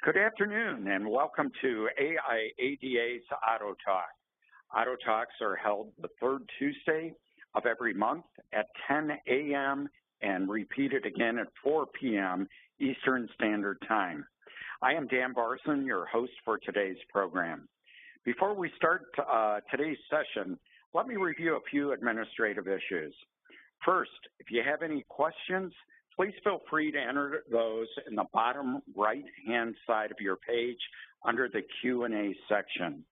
Good afternoon and welcome to AIADA's AutoTalk. AutoTalks are held the third Tuesday of every month at 10 a.m. and repeated again at 4 p.m. Eastern Standard Time. I am Dan Barson, your host for today's program. Before we start today's session, let me review a few administrative issues. First, if you have any questions, please feel free to enter those in the bottom right-hand side of your page under the Q&A section.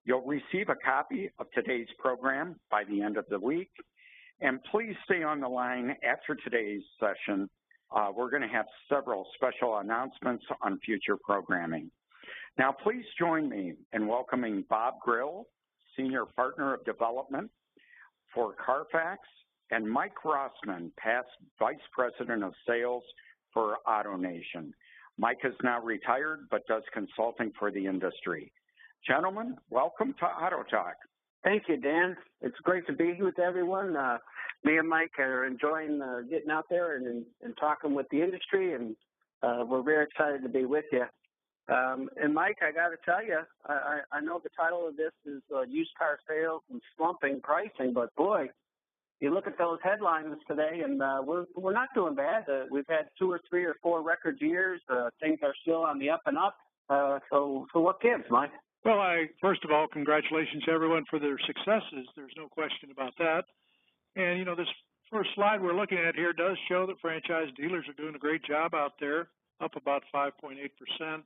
You'll receive a copy of today's program by the end of the week, and please stay on the line after today's session. We're going to have several special announcements on future programming. Now, please join me in welcoming Bob Grill, Senior Partner of Development for Carfax, and Mike Rossman, past Vice President of Sales for AutoNation. Mike is now retired, but does consulting for the industry. Gentlemen, welcome to AutoTalk. Thank you, Dan. It's great to be with everyone. Me and Mike are enjoying getting out there and talking with the industry, and we're very excited to be with you. And Mike, I got to tell you, I know the title of this is Used Car Sales and Slumping Pricing, but boy, you look at those headlines today, and we're not doing bad. We've had 2 or 3 or 4 record years. Things are still on the up and up. So what gives, Mike? Well, first of all, congratulations to everyone for their successes. There's no question about that. And, you know, this first slide we're looking at here does show that franchise dealers are doing a great job out there, up about 5.8%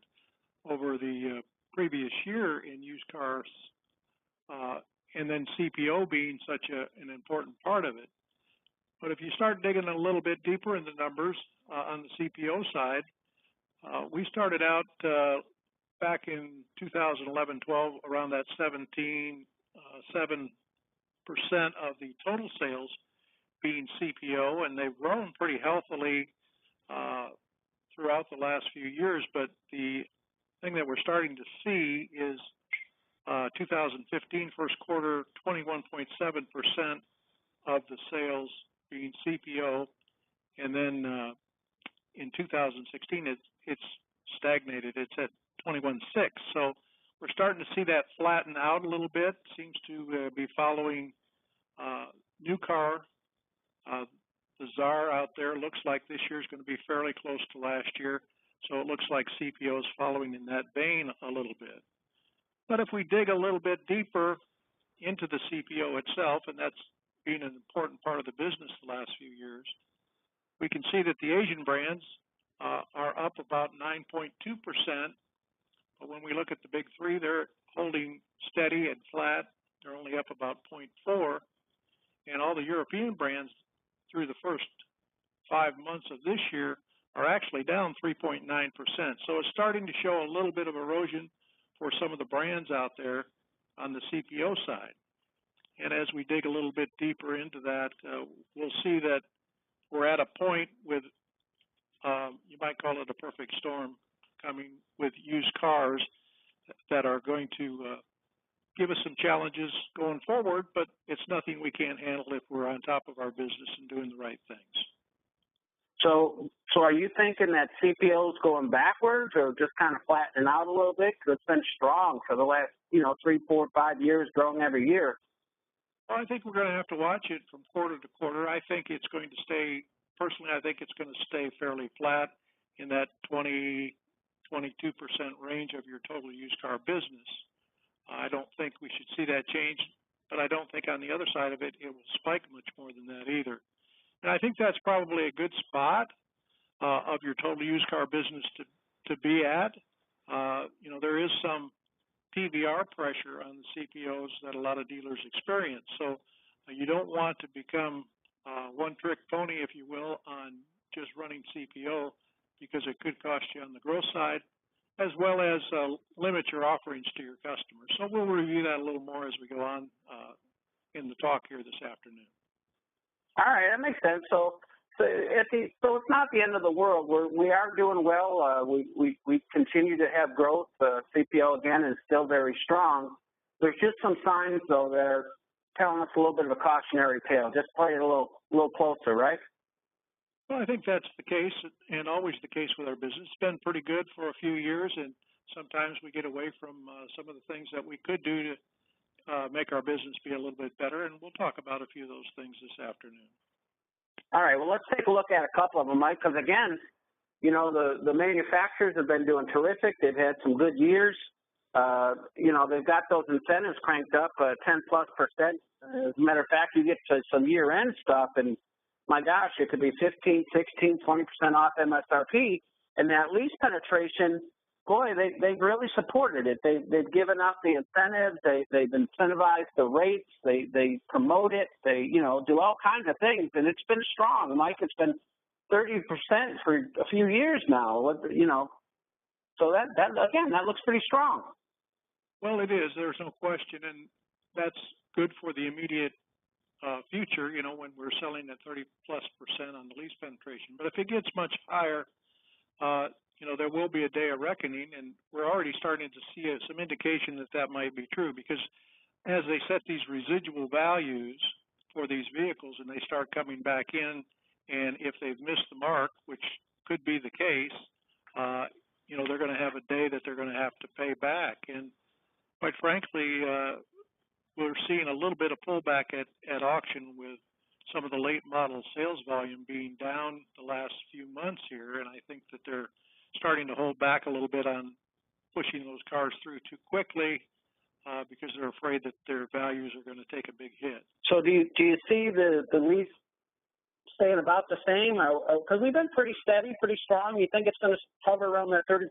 over the previous year in used cars. And then CPO being such an important part of it. But if you start digging a little bit deeper in the numbers on the CPO side, we started out back in 2011-12 around that 7% of the total sales being CPO, and they've grown pretty healthily throughout the last few years. But the thing that we're starting to see is 2015 first quarter, 21.7% of the sales being CPO, and then in 2016 it's stagnated. It's at 21.6. So we're starting to see that flatten out a little bit. Seems to be following new car. The czar out there looks like this year is going to be fairly close to last year. So it looks like CPO is following in that vein a little bit. But if we dig a little bit deeper into the CPO itself, and that's been an important part of the business the last few years, we can see that the Asian brands are up about 9.2%. But when we look at the big three, they're holding steady and flat. They're only up about 0.4%. And all the European brands through the first 5 months of this year are actually down 3.9%. So it's starting to show a little bit of erosion for some of the brands out there on the CPO side. And as we dig a little bit deeper into that, we'll see that we're at a point with, you might call it a perfect storm, coming with used cars that are going to give us some challenges going forward, but it's nothing we can't handle if we're on top of our business and doing the right things. So are you thinking that CPO is going backwards or just kind of flattening out a little bit? Because it's been strong for the last, 3, 4, 5 years, growing every year. Well, I think we're going to have to watch it from quarter to quarter. I think it's going to stay, personally, I think it's going to stay fairly flat in that 20, 22% range of your total used car business. I don't think we should see that change, but I don't think on the other side of it, it will spike much more than that either. And I think that's probably a good spot of your total used car business to be at. There is some PVR pressure on the CPOs that a lot of dealers experience. So you don't want to become one-trick pony, if you will, on just running CPO, because it could cost you on the growth side, as well as limit your offerings to your customers. So we'll review that a little more as we go on in the talk here this afternoon. All right, that makes sense. So it's not the end of the world. We are doing well. We continue to have growth. CPO again is still very strong. There's just some signs though that are telling us a little bit of a cautionary tale. Just play it a little closer, right? Well, I think that's the case, and always the case with our business. It's been pretty good for a few years, and sometimes we get away from some of the things that we could do to make our business be a little bit better, and we'll talk about a few of those things this afternoon. All right, well, let's take a look at a couple of them, Mike, because again, you know, the manufacturers have been doing terrific. They've had some good years. You know, they've got those incentives cranked up 10+%. As a matter of fact, you get to some year-end stuff, and my gosh, it could be 15, 16, 20% off MSRP, and that lease penetration, boy, they've really supported it. They've given up the incentives. They've incentivized the rates. They promote it. They, you know, do all kinds of things, and it's been strong. Mike, it's been 30% for a few years now. You know, so that again, that looks pretty strong. Well, it is. There's no question, and that's good for the immediate future, you know, when we're selling at 30+% on the lease penetration. But if it gets much higher, you know, there will be a day of reckoning, and we're already starting to see some indication that that might be true, because as they set these residual values for these vehicles and they start coming back in, and if they've missed the mark, which could be the case, you know, they're going to have a day that they're going to have to pay back. And quite frankly, we're seeing a little bit of pullback at auction with some of the late model sales volume being down the last few months here, and I think that they're starting to hold back a little bit on pushing those cars through too quickly because they're afraid that their values are going to take a big hit. So do you see the lease staying about the same? Because we've been pretty steady, pretty strong. You think it's going to hover around that 30%?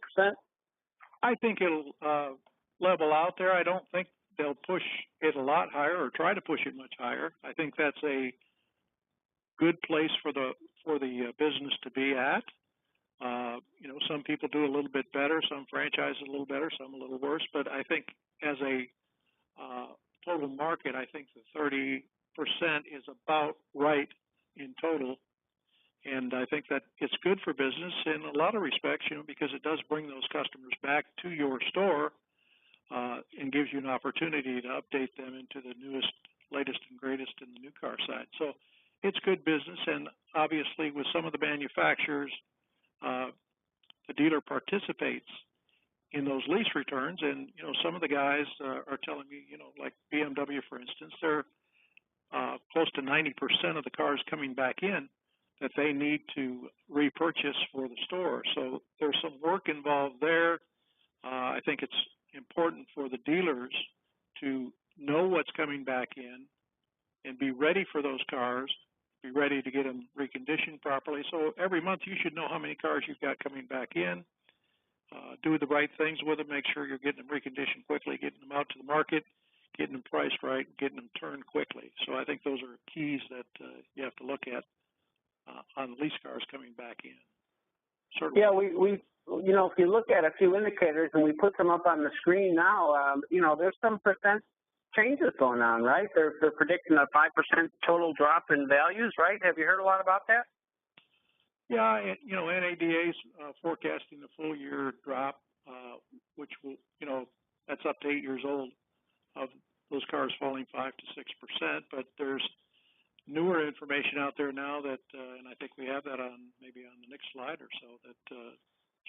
I think it'll level out there. I don't think they'll push it a lot higher or try to push it much higher. I think that's a good place for the business to be at. You know, some people do a little bit better, some franchise a little better, some a little worse. But I think as a total market, I think the 30% is about right in total. And I think that it's good for business in a lot of respects, you know, because it does bring those customers back to your store and gives you an opportunity to update them into the newest, latest, and greatest in the new car side. So it's good business, and obviously with some of the manufacturers, the dealer participates in those lease returns, and you know, some of the guys are telling me, you know, like BMW, for instance, they're close to 90% of the cars coming back in that they need to repurchase for the store. So there's some work involved there. I think it's important for the dealers to know what's coming back in and be ready for those cars, be ready to get them reconditioned properly. So every month you should know how many cars you've got coming back in, do the right things with them, make sure you're getting them reconditioned quickly, getting them out to the market, getting them priced right, getting them turned quickly. So I think those are keys that you have to look at on lease cars coming back in. Certainly. Yeah, we you know, if you look at a few indicators and we put them up on the screen now, you know, there's some percent changes going on, right? They're predicting a 5% total drop in values, right? Have you heard a lot about that? Yeah, you know, NADA's forecasting a full year drop, which will, you know, that's up to 8 years old, of those cars falling 5 to 6%. But there's newer information out there now that, and I think we have that on maybe on the next slide or so, that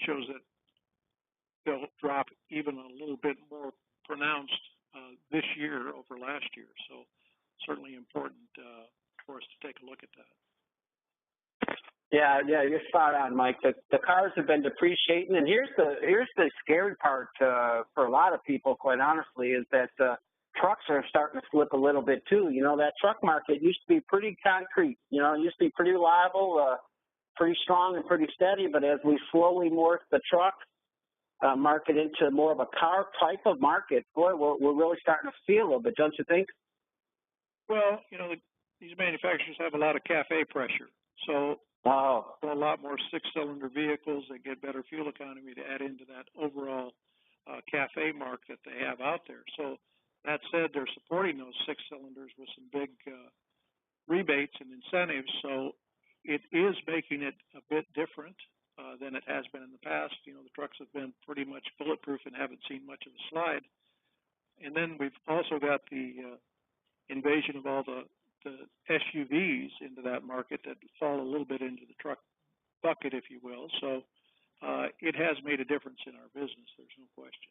shows that they'll drop even a little bit more pronounced this year over last year. So certainly important for us to take a look at that. Yeah, you're spot on, Mike. The cars have been depreciating, and here's the scary part for a lot of people, quite honestly, is that trucks are starting to slip a little bit too. You know, that truck market used to be pretty concrete. You know, it used to be pretty reliable, pretty strong and pretty steady. But as we slowly morph the truck market into more of a car type of market, boy, we're really starting to feel a little bit, don't you think? Well, you know, these manufacturers have a lot of CAFE pressure. So a lot more six-cylinder vehicles that get better fuel economy to add into that overall CAFE mark that they have out there. So that said, they're supporting those six cylinders with some big rebates and incentives. So it is making it a bit different than it has been in the past. You know, the trucks have been pretty much bulletproof and haven't seen much of a slide. And then we've also got the invasion of all the SUVs into that market that fall a little bit into the truck bucket, if you will. So it has made a difference in our business. There's no question.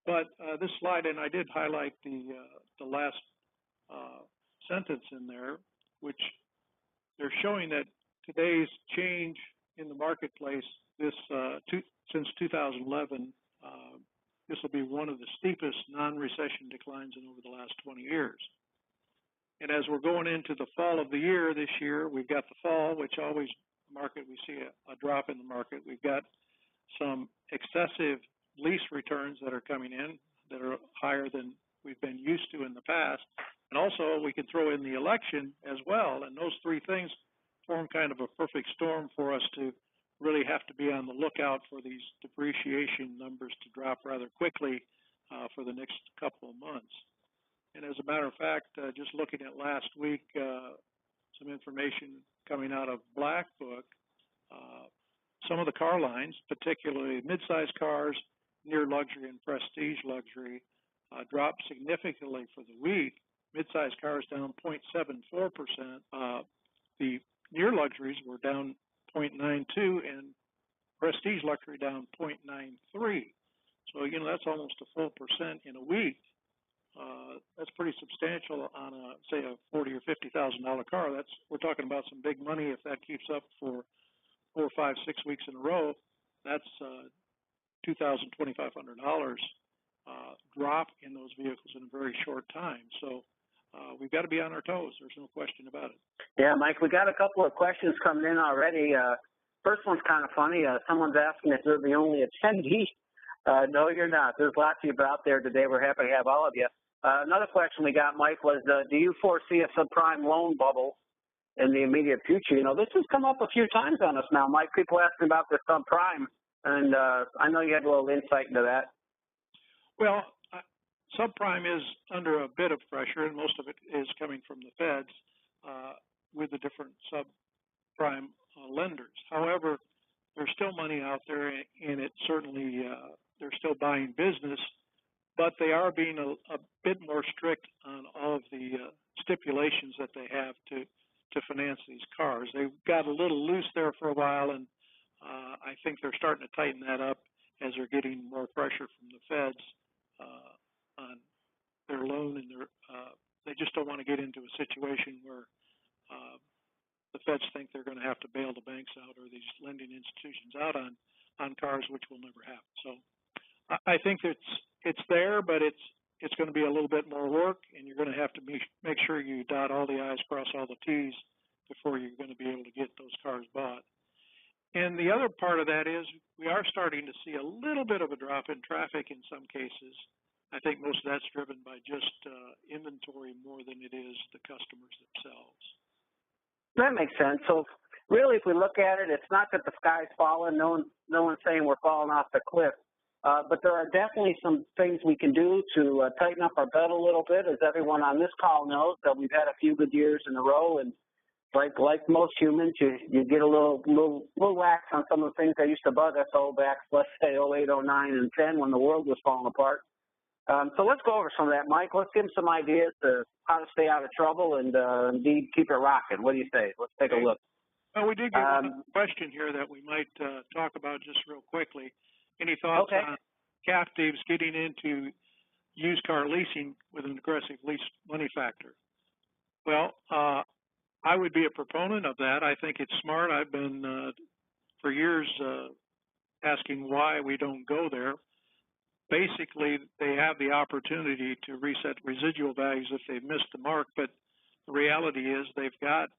But this slide, and I did highlight the last sentence in there, which they're showing that today's change in the marketplace, since 2011, this will be one of the steepest non-recession declines in over the last 20 years. And as we're going into the fall of the year this year, we've got the fall, which always market we see a drop in the market. We've got some excessive lease returns that are coming in that are higher than we've been used to in the past. And also we can throw in the election as well. And those three things form kind of a perfect storm for us to really have to be on the lookout for these depreciation numbers to drop rather quickly for the next couple of months. And as a matter of fact, just looking at last week, some information coming out of Black Book, some of the car lines, particularly mid-size cars, near luxury and prestige luxury, dropped significantly for the week. Mid-size cars down 0.74%. The near luxuries were down 0.92, and prestige luxury down 0.93. So, you know, that's almost a full percent in a week. That's pretty substantial on a, say, a $40,000 or $50,000 car. We're talking about some big money. If that keeps up for 4, 5, 6 weeks in a row, that's $2,000, $2,500 drop in those vehicles in a very short time. So we've got to be on our toes. There's no question about it. Yeah, Mike, we got a couple of questions coming in already. First one's kind of funny. Someone's asking if you're the only attendee. No, you're not. There's lots of you out there today. We're happy to have all of you. Another question we got, Mike, was do you foresee a subprime loan bubble in the immediate future? You know, this has come up a few times on us now, Mike. People asking about the subprime, and I know you had a little insight into that. Well, subprime is under a bit of pressure, and most of it is coming from the feds with the different subprime lenders. However, there's still money out there, and it certainly they're still buying business, but they are being a bit more strict on all of the stipulations that they have to finance these cars. They got a little loose there for a while, and I think they're starting to tighten that up as they're getting more pressure from the feds on their loan, and they just don't want to get into a situation where the feds think they're going to have to bail the banks out or these lending institutions out on cars, which will never happen. So I think it's there, but it's going to be a little bit more work, and you're going to have to make sure you dot all the I's, cross all the T's before you're going to be able to get those cars bought. And the other part of that is we are starting to see a little bit of a drop in traffic in some cases. I think most of that's driven by just inventory more than it is the customers themselves. That makes sense. So really, if we look at it, it's not that the sky's falling. No one's saying we're falling off the cliff. But there are definitely some things we can do to tighten up our belt a little bit. As everyone on this call knows, that we've had a few good years in a row, and like most humans, you get a little lax on some of the things that used to bug us back, let's say, 08, 09, and 10 when the world was falling apart. So let's go over some of that, Mike. Let's give them some ideas to how to stay out of trouble and indeed keep it rocking. What do you say? Let's take a look. Well, we did get one question here that we might talk about just real quickly. Any thoughts on captives getting into used car leasing with an aggressive lease money factor? Well, I would be a proponent of that. I think it's smart. I've been for years asking why we don't go there. Basically, they have the opportunity to reset residual values if they've missed the mark, but the reality is they've got,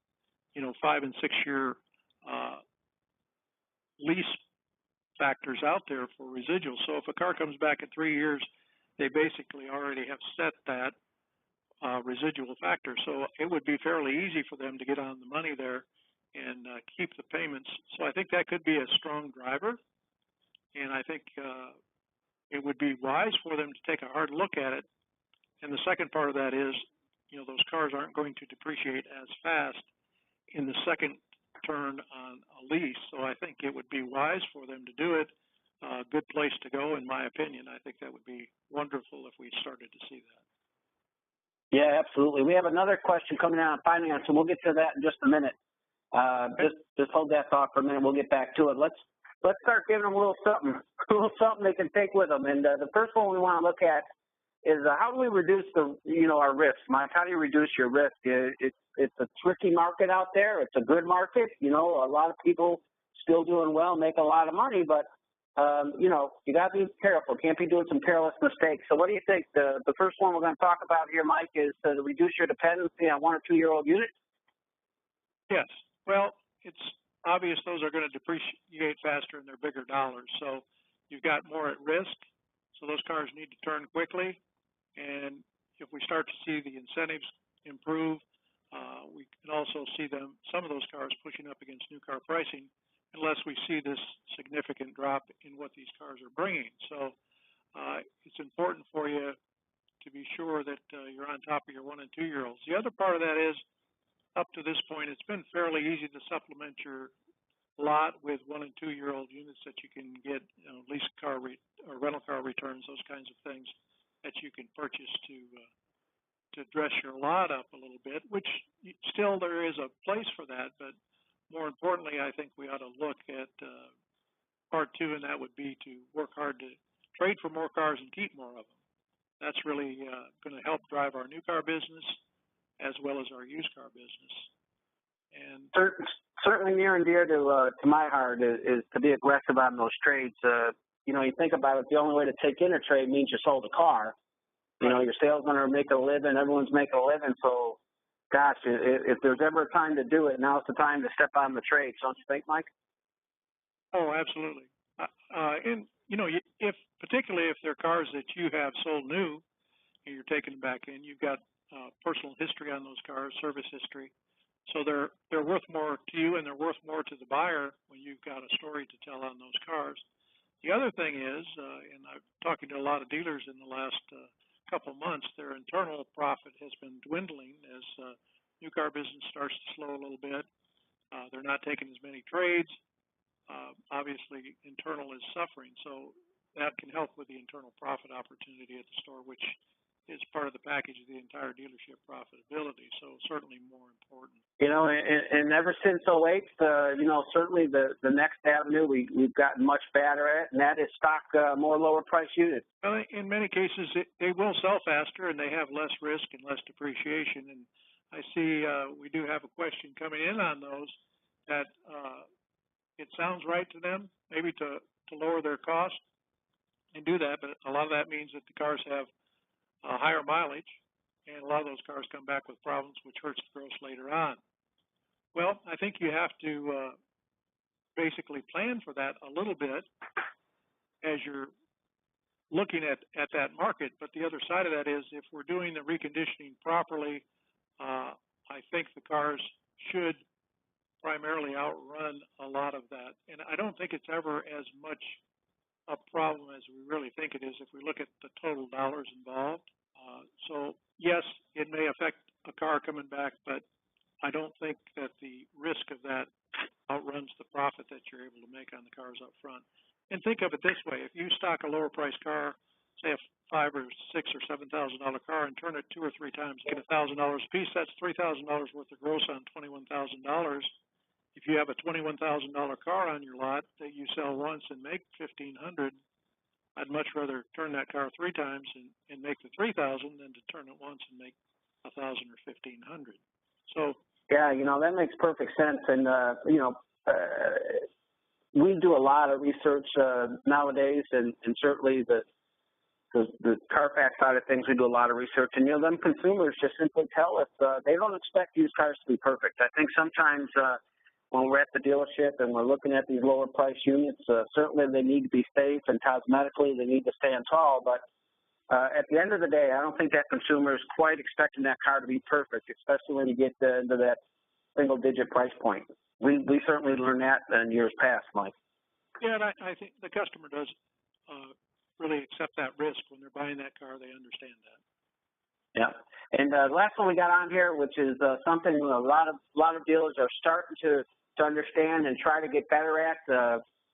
5 and 6 year lease factors out there for residuals. So if a car comes back in 3 years, they basically already have set that residual factor. So it would be fairly easy for them to get on the money there and keep the payments. So I think that could be a strong driver, and I think it would be wise for them to take a hard look at it. And the second part of that is, those cars aren't going to depreciate as fast in the second turn on a lease. So I think it would be wise for them to do it. Good place to go, in my opinion. I think that would be wonderful if we started to see that. Yeah, absolutely. We have another question coming out on finance, and we'll get to that in just a minute. Just hold that thought for a minute. We'll get back to it. Let's start giving them a little something they can take with them. And the first one we want to look at is how do we reduce our risk, Mike? How do you reduce your risk? It's a tricky market out there. It's a good market. A lot of people still doing well, making a lot of money, but you got to be careful. Can't be doing some careless mistakes. So what do you think? The first one we're going to talk about here, Mike, is to reduce your dependency on 1 or 2 year old units. Yes. Well, it's obvious those are going to depreciate faster and they're bigger dollars. So you've got more at risk. So those cars need to turn quickly. And if we start to see the incentives improve, we can also see some of those cars pushing up against new car pricing unless we see this significant drop in what these cars are bringing. So it's important for you to be sure that you're on top of your 1 and 2 year olds. The other part of that is, up to this point, it's been fairly easy to supplement your lot with 1 and 2 year old units that you can get, lease car or rental car returns, those kinds of things that you can purchase to dress your lot up a little bit, which still there is a place for that. But more importantly, I think we ought to look at part 2, and that would be to work hard to trade for more cars and keep more of them. That's really going to help drive our new car business as well as our used car business. And certainly near and dear to my heart is to be aggressive on those trades. You think about it, the only way to take in a trade means you sold a car. Your salesmen are making a living, everyone's making a living. So, gosh, if there's ever a time to do it, now's the time to step on the trade, don't you think, Mike? Oh, absolutely. And, particularly if they're cars that you have sold new and you're taking them back in, you've got personal history on those cars, service history. So they're worth more to you and they're worth more to the buyer when you've got a story to tell on those cars. The other thing is, and I'm talking to a lot of dealers in the last couple of months, their internal profit has been dwindling as new car business starts to slow a little bit. They're not taking as many trades. Obviously, internal is suffering. So that can help with the internal profit opportunity at the store, which is part of the package of the entire dealership profitability. So certainly more important. And ever since 08, certainly the next avenue we've gotten much better at, and that is stock more lower price units. Well, in many cases, they will sell faster and they have less risk and less depreciation. And I see we do have a question coming in on those that it sounds right to them, maybe to lower their cost and do that, but a lot of that means that the cars have higher mileage, and a lot of those cars come back with problems, which hurts the gross later on. Well, I think you have to basically plan for that a little bit as you're looking at that market. But the other side of that is if we're doing the reconditioning properly, I think the cars should primarily outrun a lot of that. And I don't think it's ever as much a problem as we really think it is if we look at the total dollars involved. So yes, it may affect a car coming back, but I don't think that the risk of that outruns the profit that you're able to make on the cars up front. And think of it this way: if you stock a lower priced car, say a $5,000 or $6,000 or $7,000 car, and turn it 2 or 3 times, get $1,000 a piece, that's $3,000 worth of gross on $21,000. If you have a $21,000 car on your lot that you sell once and make $1,500, I'd much rather turn that car 3 times and make the $3,000 than to turn it once and make $1,000 or $1,500. So yeah, that makes perfect sense. And we do a lot of research nowadays, and certainly the Carfax side of things, we do a lot of research. And them consumers just simply tell us they don't expect used cars to be perfect. I think sometimes when we're at the dealership and we're looking at these lower price units, certainly they need to be safe, and cosmetically they need to stand tall. But at the end of the day, I don't think that consumer is quite expecting that car to be perfect, especially when you get into that single-digit price point. We certainly learned that in years past, Mike. Yeah, and I think the customer does really accept that risk when they're buying that car. They understand that. Yeah, and the last one we got on here, which is something a lot of dealers are starting to understand and try to get better at,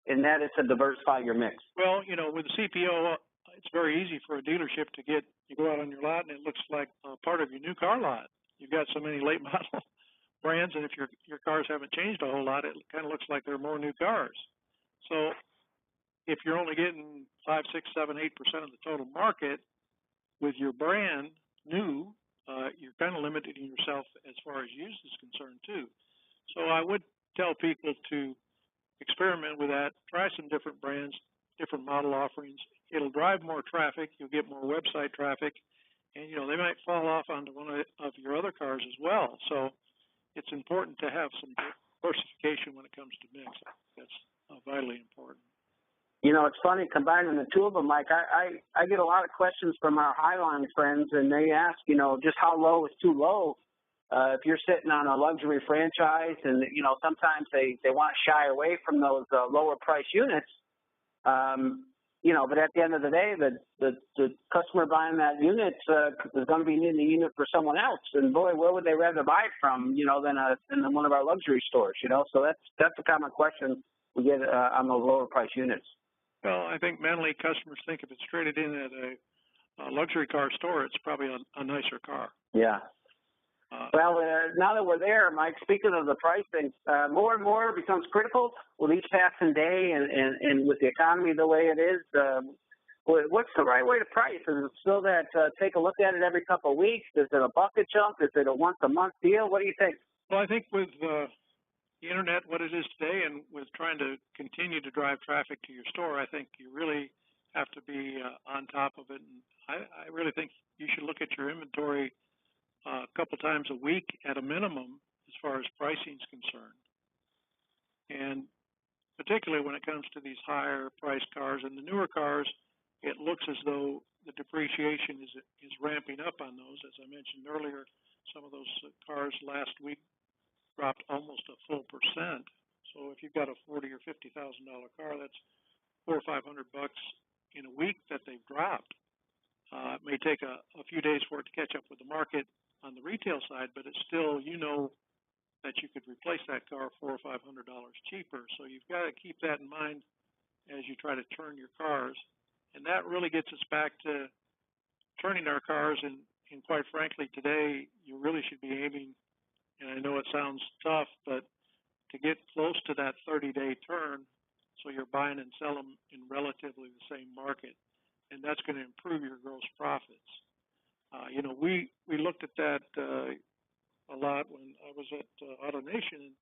and that is to diversify your mix. Well, with the CPO, it's very easy for a dealership to get, you go out on your lot and it looks like part of your new car lot. You've got so many late model brands, and if your cars haven't changed a whole lot, it kind of looks like there are more new cars. So if you're only getting 5, 6, 7, 8% of the total market with your brand new, you're kind of limiting yourself as far as use is concerned too. So I would tell people to experiment with that, try some different brands, different model offerings. It'll drive more traffic, you'll get more website traffic, and they might fall off onto one of your other cars as well. So it's important to have some diversification when it comes to mix. That's vitally important. It's funny, combining the two of them, Mike, I get a lot of questions from our Highline friends, and they ask, just how low is too low. If you're sitting on a luxury franchise and, sometimes they want to shy away from those lower price units, but at the end of the day, the customer buying that unit is going to be needing the unit for someone else. And boy, where would they rather buy it from, than one of our luxury stores, So that's a common question we get on those lower price units. Well, I think mentally customers think if it's traded in at a luxury car store, it's probably a nicer car. Yeah. Well, now that we're there, Mike, speaking of the pricing, more and more becomes critical with each passing day and with the economy the way it is. What's the right way to price? Is it still that take a look at it every couple of weeks? Is it a bucket jump? Is it a once-a-month deal? What do you think? Well, I think with the internet, what it is today, and with trying to continue to drive traffic to your store, I think you really have to be on top of it. And I really think you should look at your inventory a couple times a week at a minimum as far as pricing is concerned. And particularly when it comes to these higher priced cars and the newer cars, it looks as though the depreciation is ramping up on those. As I mentioned earlier, some of those cars last week dropped almost a full %. So if you've got a $40,000 or $50,000 car, that's $400 or $500 in a week that they've dropped. It may take a few days for it to catch up with the market on the retail side, but it's still, that you could replace that car $400 or $500 cheaper. So you've got to keep that in mind as you try to turn your cars. And that really gets us back to turning our cars. And quite frankly, today, you really should be aiming, and I know it sounds tough, but to get close to that 30-day turn so you're buying and selling them in relatively the same market. And that's going to improve your gross profits. We looked at that a lot when I was at AutoNation, and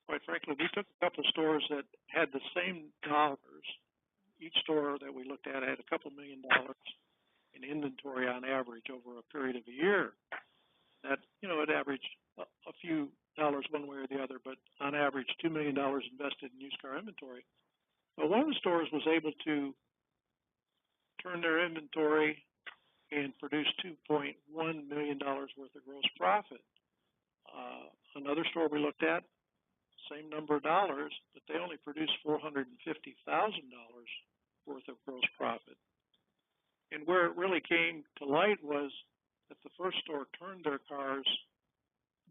quite frankly, we took a couple of stores that had the same dollars. Each store that we looked at had a couple $1 million in inventory on average over a period of a year. That, it averaged a few dollars one way or the other, but on average, $2 million invested in used car inventory. But one of the stores was able to turn their inventory and produce $2.1 million worth of gross profit. Another store we looked at, same number of dollars, but they only produced $450,000 worth of gross profit. And where it really came to light was that the first store turned their cars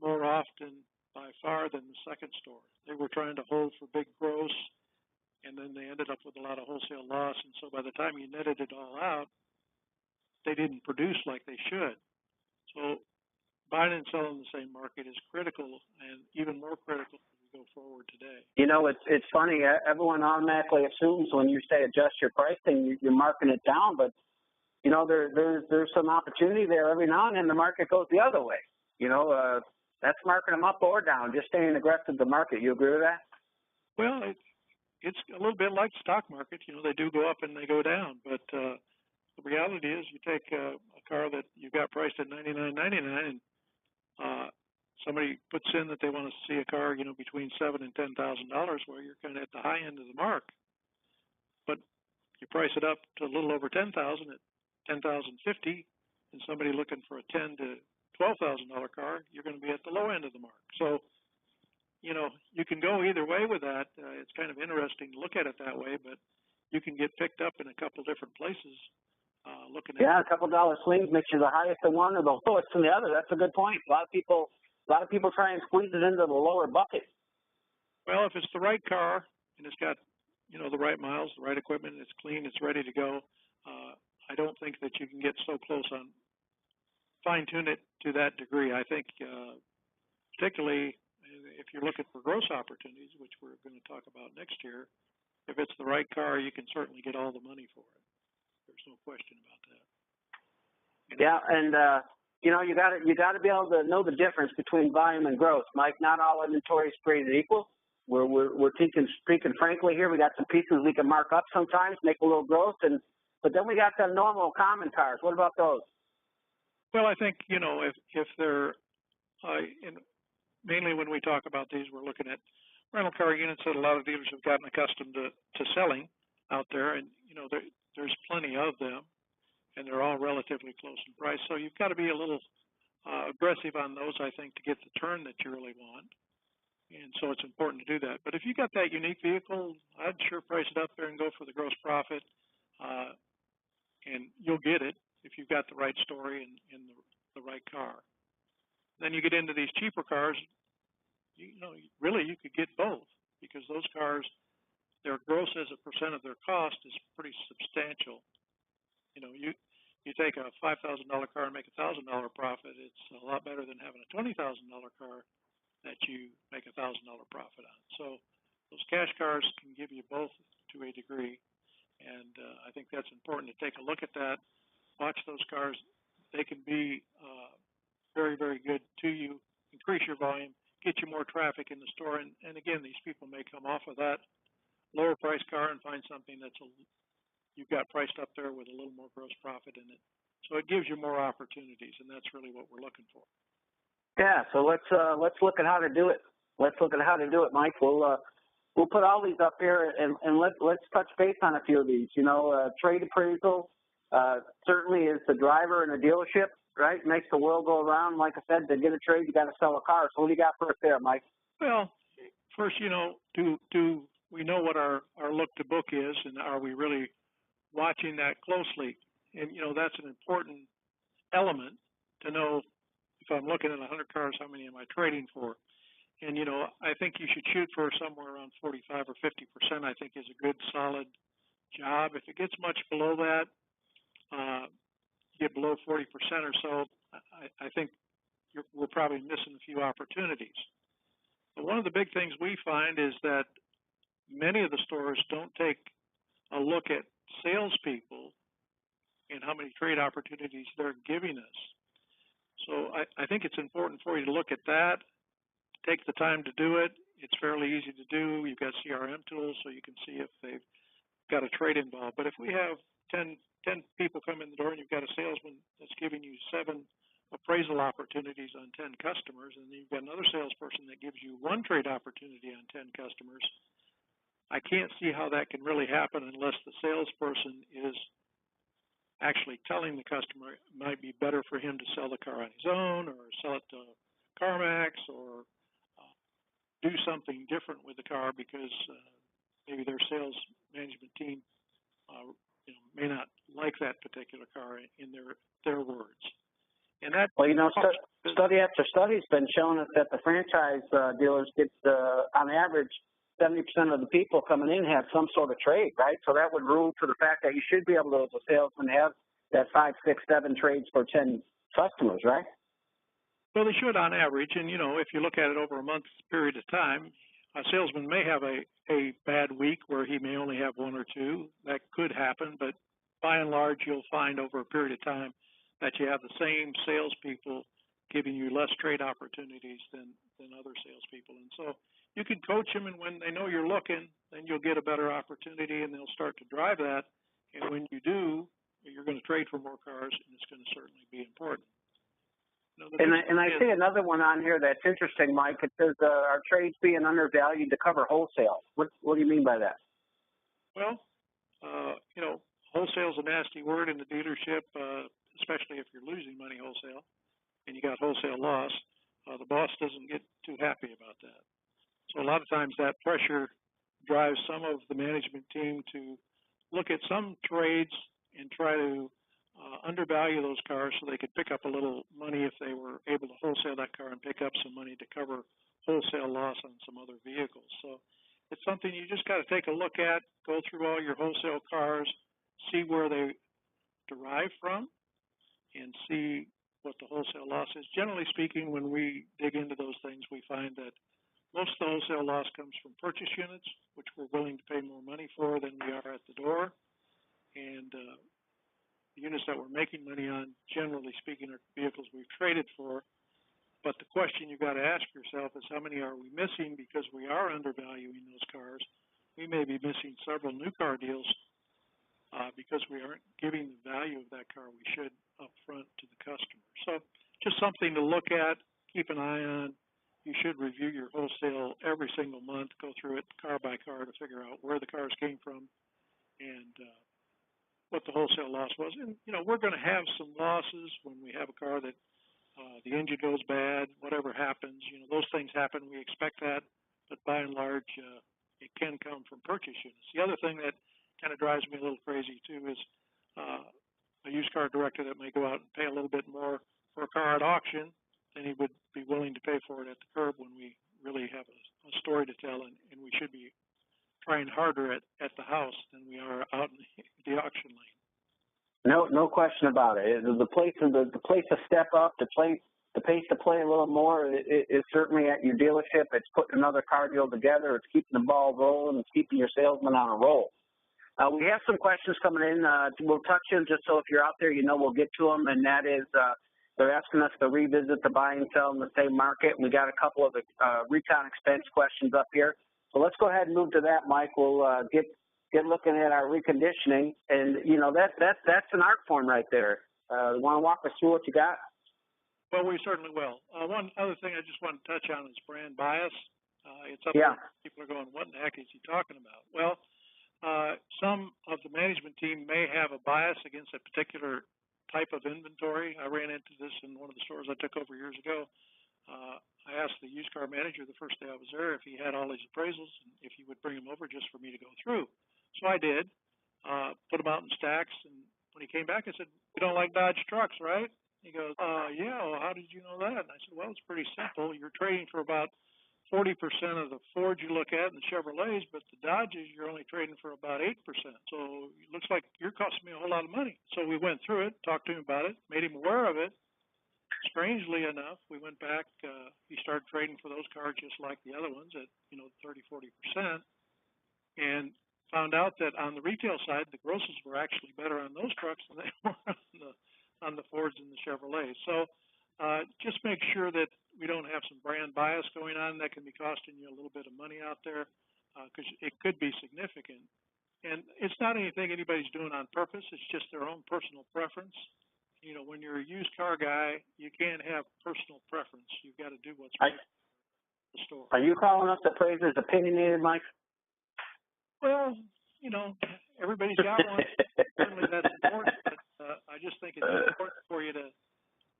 more often by far than the second store. They were trying to hold for big gross, and then they ended up with a lot of wholesale loss. And so by the time you netted it all out, they didn't produce like they should. So buying and selling the same market is critical, and even more critical as we go forward today. It's funny. Everyone automatically assumes when you say adjust your pricing, you're marking it down, but there's some opportunity there. Every now and then the market goes the other way. That's marking them up or down, just staying aggressive to the market. You agree with that? Well, it's a little bit like the stock market. They do go up and they go down, but the reality is you take a car that you got priced at $99.99 and somebody puts in that they want to see a car, between $7,000 and $10,000, where you're kind of at the high end of the mark. But you price it up to a little over $10,000 at $10,050, and somebody looking for a $10,000 to $12,000 car, you're going to be at the low end of the mark. So, you can go either way with that. It's kind of interesting to look at it that way, but you can get picked up in a couple different places. A couple dollar swings makes you the highest in one or the lowest in the other. That's a good point. A lot of people try and squeeze it into the lower bucket. Well, if it's the right car and it's got, the right miles, the right equipment, it's clean, it's ready to go, I don't think that you can get so close on fine-tune it to that degree. I think particularly if you're looking for gross opportunities, which we're going to talk about next year, if it's the right car, you can certainly get all the money for it. There's no question about that. Yeah, and you got to be able to know the difference between volume and growth, Mike. Not all inventory is created equal. We're speaking frankly here. We got some pieces we can mark up sometimes, make a little growth, but then we got the normal common cars. What about those? Well, I think if they're mainly when we talk about these, we're looking at rental car units that a lot of dealers have gotten accustomed to selling out there, and there's plenty of them, and they're all relatively close in price. So you've got to be a little aggressive on those, I think, to get the turn that you really want. And so it's important to do that. But if you got that unique vehicle, I'd sure price it up there and go for the gross profit, and you'll get it if you've got the right story and the right car. Then you get into these cheaper cars. Really you could get both, because those cars, their gross as a percent of their cost is pretty substantial. You take a $5,000 car and make a $1,000 profit. It's a lot better than having a $20,000 car that you make a $1,000 profit on. So those cash cars can give you both to a degree, and I think that's important to take a look at that. Watch those cars. They can be very, very good to you, increase your volume, get you more traffic in the store, and again, these people may come off of that lower price car and find something that's you've got priced up there with a little more gross profit in it. So it gives you more opportunities, and that's really what we're looking for. Yeah, so let's look at how to do it. Let's look at how to do it, Mike. We'll put all these up here, and let's touch base on a few of these. Trade appraisal certainly is the driver in a dealership, right? Makes the world go around. Like I said, to get a trade, you got to sell a car. So what do you got for us there, Mike? Well, first, do we know what our look to book is, and are we really watching that closely? And that's an important element to know. If I'm looking at 100 cars, how many am I trading for? And I think you should shoot for somewhere around 45 or 50%. I think is a good solid job. If it gets much below that, get below 40% or so, I think we're probably missing a few opportunities. But one of the big things we find is that many of the stores don't take a look at salespeople and how many trade opportunities they're giving us. So I think it's important for you to look at that, take the time to do it. It's fairly easy to do. You've got CRM tools, so you can see if they've got a trade involved. But if we have 10 people come in the door and you've got a salesman that's giving you 7 appraisal opportunities on 10 customers, and then you've got another salesperson that gives you 1 trade opportunity on 10 customers, I can't see how that can really happen unless the salesperson is actually telling the customer it might be better for him to sell the car on his own, or sell it to CarMax, or do something different with the car because maybe their sales management team may not like that particular car in their words. And that study after study has been showing us that the franchise dealers get on average 70% of the people coming in have some sort of trade, right? So that would rule to the fact that you should be able to, as a salesman, have that 5, 6, 7 trades for 10 customers, right? Well, they should on average. And, if you look at it over a month period of time, a salesman may have a bad week where he may only have 1 or 2. That could happen. But by and large, you'll find over a period of time that you have the same salespeople giving you less trade opportunities than other salespeople. And so you can coach them, and when they know you're looking, then you'll get a better opportunity, and they'll start to drive that. And when you do, you're going to trade for more cars, and it's going to certainly be important. And I see another one on here that's interesting, Mike. It says our trades being undervalued to cover wholesale. What do you mean by that? Well, wholesale is a nasty word in the dealership, especially if you're losing money wholesale and you got wholesale loss. The boss doesn't get too happy about that. So a lot of times that pressure drives some of the management team to look at some trades and try to undervalue those cars so they could pick up a little money if they were able to wholesale that car and pick up some money to cover wholesale loss on some other vehicles. So it's something you just got to take a look at, go through all your wholesale cars, see where they derive from and see what the wholesale loss is. Generally speaking, when we dig into those things, we find that most of the wholesale loss comes from purchase units, which we're willing to pay more money for than we are at the door. And the units that we're making money on, generally speaking, are vehicles we've traded for. But the question you've got to ask yourself is, how many are we missing because we are undervaluing those cars? We may be missing several new car deals because we aren't giving the value of that car we should up front to the customer. So just something to look at, keep an eye on. You should review your wholesale every single month, go through it car by car to figure out where the cars came from and what the wholesale loss was. And, you know, we're going to have some losses when we have a car that the engine goes bad, whatever happens. You know, those things happen. We expect that. But by and large, it can come from purchase units. The other thing that kind of drives me a little crazy, too, is a used car director that may go out and pay a little bit more for a car at auction than he would be willing to pay for it at the curb when we really have a story to tell, and we should be trying harder at the house than we are out in the auction lane. No question about it. The place to step up, the pace to play a little more is certainly at your dealership. It's putting another car deal together. It's keeping the ball rolling. It's keeping your salesman on a roll. We have some questions coming in. We'll touch them just so if you're out there, you know we'll get to them, and that is they're asking us to revisit the buy and sell in the same market. We got a couple of recon expense questions up here. So let's go ahead and move to that, Mike. We'll get looking at our reconditioning, and you know that's an art form right there. Want to walk us through what you got? Well, we certainly will. One other thing I just want to touch on is brand bias. It's up Yeah. there. People are going, what in the heck is he talking about? Well, some of the management team may have a bias against a particular type of inventory. I ran into this in one of the stores I took over years ago. I asked the used car manager the first day I was there if he had all his appraisals and if he would bring them over just for me to go through. So I did, put them out in stacks, and when he came back, I said, "You don't like Dodge trucks, right?" He goes, "Yeah, well, how did you know that?" And I said, "Well, it's pretty simple. You're trading for about 40% of the Fords you look at and the Chevrolets, but the Dodges, you're only trading for about 8%. So it looks like you're costing me a whole lot of money." So we went through it, talked to him about it, made him aware of it. Strangely enough, we went back, he started trading for those cars just like the other ones at, 30, 40%, and found out that on the retail side, the grosses were actually better on those trucks than they were on the Fords and the Chevrolets. So just make sure that we don't have some brand bias going on that can be costing you a little bit of money out there, because it could be significant. And it's not anything anybody's doing on purpose. It's just their own personal preference. You know, when you're a used car guy, you can't have personal preference. You've got to do what's right for the store. Are you calling us appraisers opinionated, Mike? Well, everybody's got one. Certainly that's important, but I just think it's important for you to,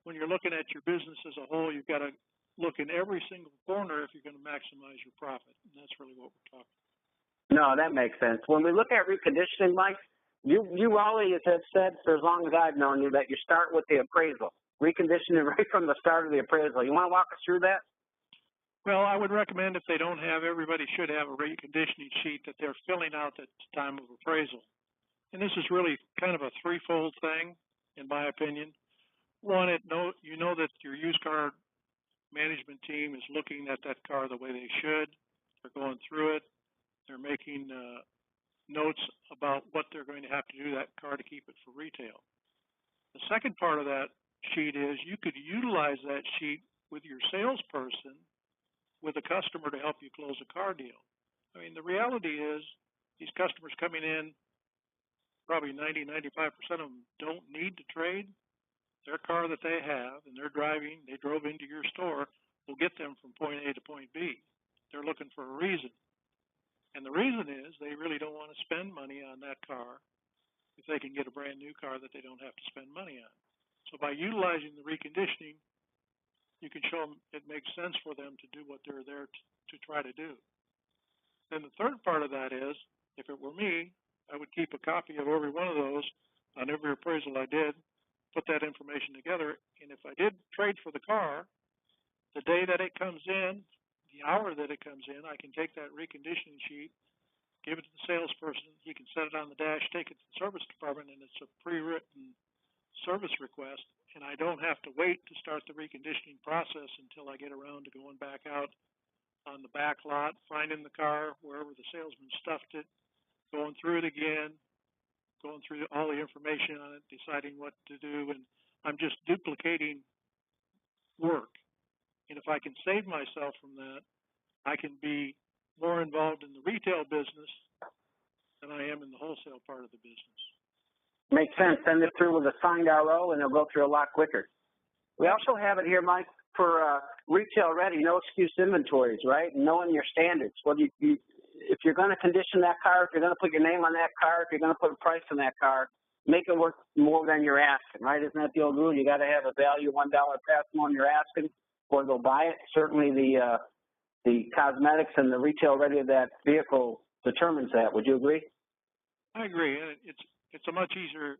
when you're looking at your business as a whole, you've got to look in every single corner if you're going to maximize your profit, and that's really what we're talking about. No, that makes sense. When we look at reconditioning, Mike, you always have said for as long as I've known you that you start with the appraisal, reconditioning right from the start of the appraisal. You want to walk us through that? Well, I would recommend if they don't have, everybody should have a reconditioning sheet that they're filling out at the time of appraisal. And this is really kind of a threefold thing, in my opinion. One, you know that your used car management team is looking at that car the way they should. They're going through it. They're making notes about what they're going to have to do to that car to keep it for retail. The second part of that sheet is you could utilize that sheet with your salesperson with a customer to help you close a car deal. I mean, the reality is these customers coming in, probably 90, 95% of them don't need to trade. Their car that they have and they're driving, they drove into your store, will get them from point A to point B. They're looking for a reason. And the reason is they really don't want to spend money on that car if they can get a brand new car that they don't have to spend money on. So by utilizing the reconditioning, you can show them it makes sense for them to do what they're there to try to do. Then the third part of that is, if it were me, I would keep a copy of every one of those on every appraisal I did, put that information together, and if I did trade for the car, the day that it comes in, the hour that it comes in, I can take that reconditioning sheet, give it to the salesperson. He can set it on the dash, take it to the service department, and it's a pre-written service request, and I don't have to wait to start the reconditioning process until I get around to going back out on the back lot, finding the car wherever the salesman stuffed it, going through it again, going through all the information on it, deciding what to do, and I'm just duplicating work. And if I can save myself from that, I can be more involved in the retail business than I am in the wholesale part of the business. Makes sense. Send it through with a signed RO, and it'll go through a lot quicker. We also have it here, Mike, for retail ready, no excuse inventories, right? Knowing your standards. What do you if you're going to condition that car, if you're going to put your name on that car, if you're going to put a price on that car, make it worth more than you're asking, right? Isn't that the old rule? You got to have a value $1 past more than you're asking, or they'll buy it. Certainly, the cosmetics and the retail ready of that vehicle determines that. Would you agree? I agree, and it's a much easier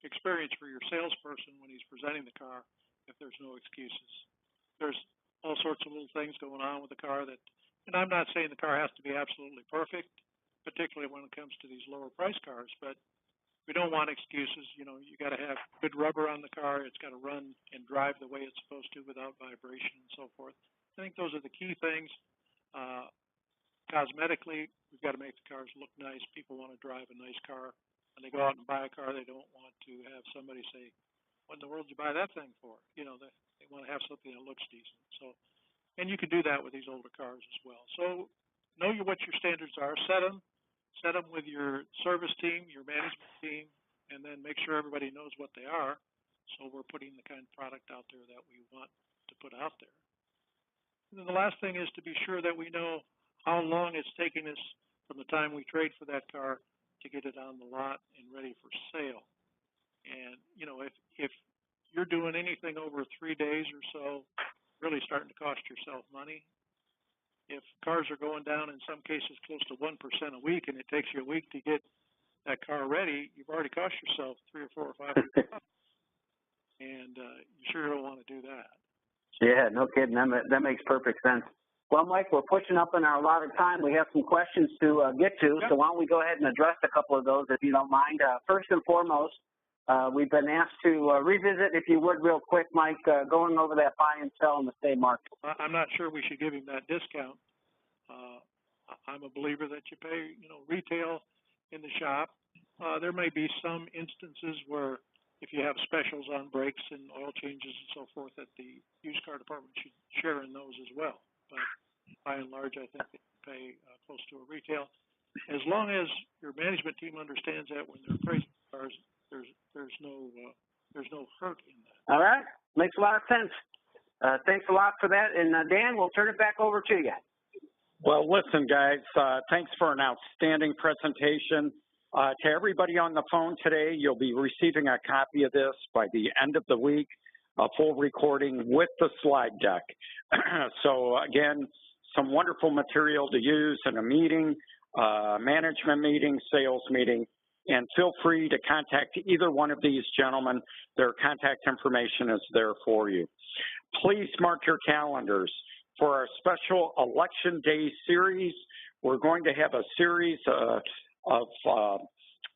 experience for your salesperson when he's presenting the car if there's no excuses. There's all sorts of little things going on with the car that, and I'm not saying the car has to be absolutely perfect, particularly when it comes to these lower price cars, but we don't want excuses. You know, you got to have good rubber on the car. It's got to run and drive the way it's supposed to without vibration and so forth. I think those are the key things. Cosmetically, we've got to make the cars look nice. People want to drive a nice car. When they go out and buy a car, they don't want to have somebody say, what in the world did you buy that thing for? You know, they want to have something that looks decent. So, and you can do that with these older cars as well. So know what your standards are. Set them with your service team, your management team, and then make sure everybody knows what they are. So we're putting the kind of product out there that we want to put out there. And then the last thing is to be sure that we know how long it's taking us from the time we trade for that car to get it on the lot and ready for sale. And, you know, if you're doing anything over 3 days or so, really starting to cost yourself money. If cars are going down in some cases close to 1% a week, and it takes you a week to get that car ready, you've already cost yourself $300 or $400 or $500, and you sure don't want to do that. Yeah, no kidding. That makes perfect sense. Well, Mike, we're pushing up in our allotted time. We have some questions to get to, so why don't we go ahead and address a couple of those, if you don't mind. First and foremost, we've been asked to revisit, if you would, real quick, Mike, going over that buy and sell in the state market. I'm not sure we should give him that discount. I'm a believer that you pay, you know, retail in the shop. There may be some instances where if you have specials on brakes and oil changes and so forth, that the used car department should share in those as well. But by and large, I think they pay close to a retail. As long as your management team understands that when they're appraising cars, there's no hurt in that. All right, makes a lot of sense. Thanks a lot for that, and Dan, we'll turn it back over to you. Well, listen, guys, thanks for an outstanding presentation. To everybody on the phone today, you'll be receiving a copy of this by the end of the week, a full recording with the slide deck. So again, some wonderful material to use in a meeting, management meeting, sales meeting, and feel free to contact either one of these gentlemen. Their contact information is there for you. Please mark your calendars for our special Election Day series. We're going to have a series of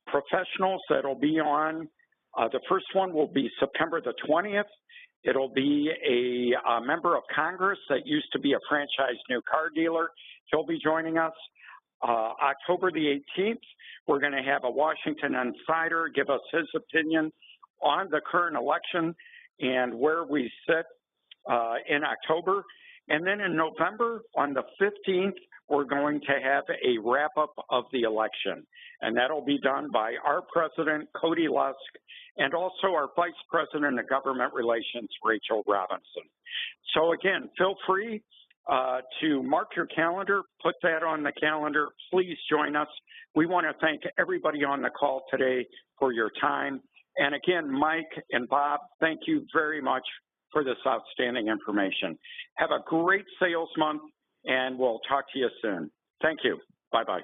professionals that'll be on. The first one will be September the 20th. It'll be a member of Congress that used to be a franchised new car dealer. He'll be joining us. October the 18th, we're going to have a Washington insider give us his opinion on the current election and where we sit in October. And then in November, on the 15th, we're going to have a wrap-up of the election. And that'll be done by our president, Cody Lusk, and also our vice president of government relations, Rachel Robinson. So again, feel free to mark your calendar, put that on the calendar. Please join us. We want to thank everybody on the call today for your time. And again, Mike and Bob, thank you very much for this outstanding information. Have a great sales month, and we'll talk to you soon. Thank you. Bye-bye.